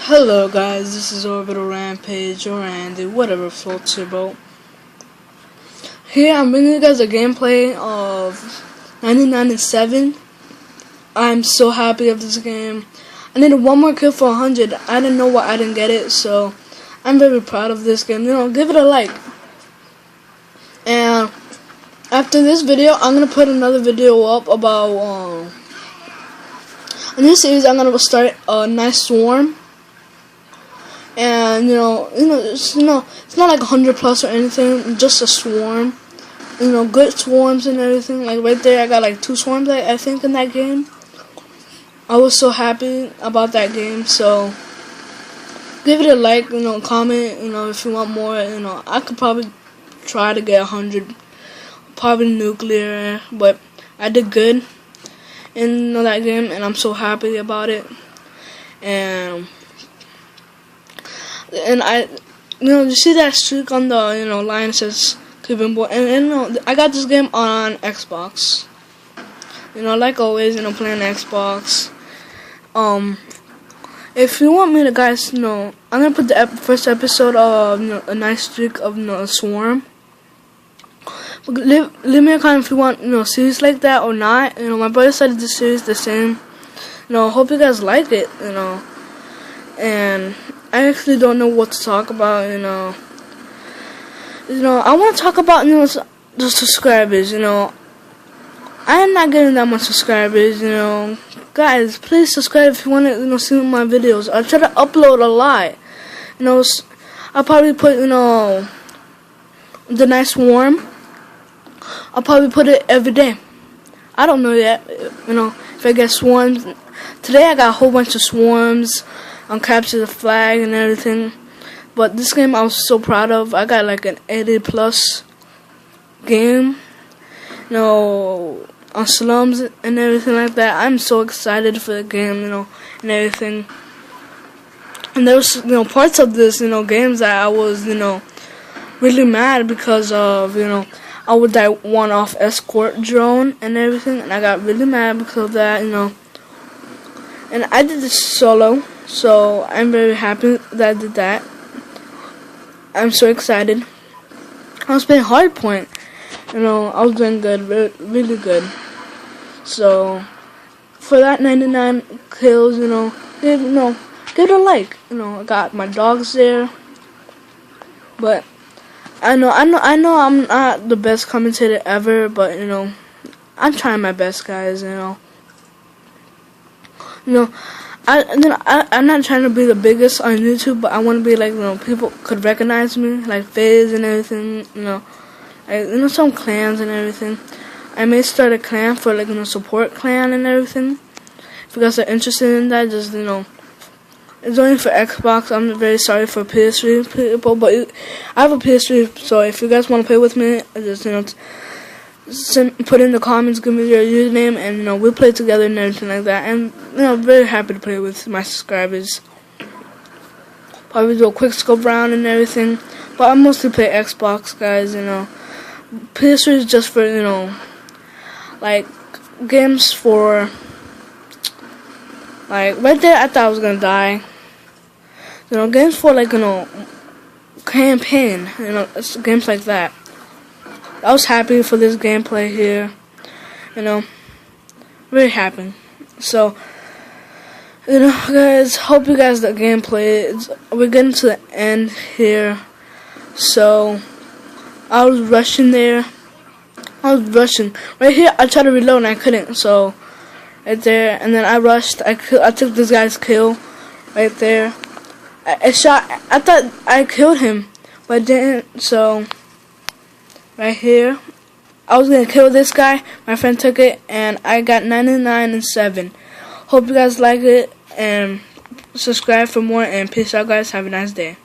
Hello guys, this is Orbital Rampage or Andy, whatever floats your boat. Here I'm bringing you guys a gameplay of 99-7. I'm so happy of this game. I needed one more kill for 100. I didn't know why I didn't get it, so I'm very proud of this game. Give it a like. And after this video, I'm gonna put another video up about in this series. I'm gonna start a nice swarm. And it's not like 100+ or anything, just a swarm. Good swarms and everything. Like right there, I got like 2 swarms, I think, in that game. I was so happy about that game. So give it a like, comment, if you want more. I could probably try to get 100, probably nuclear, but I did good in that game, and I'm so happy about it. And I, you see that streak on the, line says Cleveland Boy, and I got this game on Xbox. Like always, playing Xbox. If you want me to, guys, I'm gonna put the first episode of, a nice streak of, a swarm. Leave me a comment if you want, series like that or not. My brother started this series the same. Hope you guys like it, and I actually don't know what to talk about, I want to talk about, the subscribers, I am not getting that much subscribers, guys, please subscribe if you want to, see my videos. I try to upload a lot, I'll probably put, the nice swarm, I'll probably put it every day. I don't know yet, if I get swarms. Today I got a whole bunch of swarms on Capture the Flag and everything, but this game I was so proud of. I got like an 80+ game, on slums and everything like that. I'm so excited for the game, and everything. And there was, parts of this, games that I was, really mad because of, I would die one off escort drone and everything, and I got really mad because of that, And I did this solo. So I'm very happy that I did that. I'm so excited. I was playing Hardpoint. I was doing good, really good. So for that 99 kills, give it a like. I got my dogs there. But I know I'm not the best commentator ever, but I'm trying my best, guys. I'm not trying to be the biggest on YouTube, but I want to be like, people could recognize me, like Fizz and everything, like, some clans and everything. I may start a clan for, like, support clan and everything. If you guys are interested in that, just, it's only for Xbox. I'm very sorry for PS3 people, but I have a PS3, so if you guys want to play with me, just, put in the comments, give me your username, and we'll play together and everything like that. And very happy to play with my subscribers. Probably do a quick scope round and everything, but I mostly play Xbox, guys. PS3 is just for like games for, like, right there I thought I was gonna die. Games for, like, campaign, games like that. I was happy for this gameplay here, very happy. So, guys, hope you guys the gameplay. We're getting to the end here. So, I was rushing there. Right here, I tried to reload and I couldn't. So, right there, and then I rushed. I took this guy's kill right there. I thought I killed him, but I didn't. So, right here, I was gonna kill this guy. My friend took it, and I got 99-7. Hope you guys like it, and subscribe for more. And peace out, guys. Have a nice day.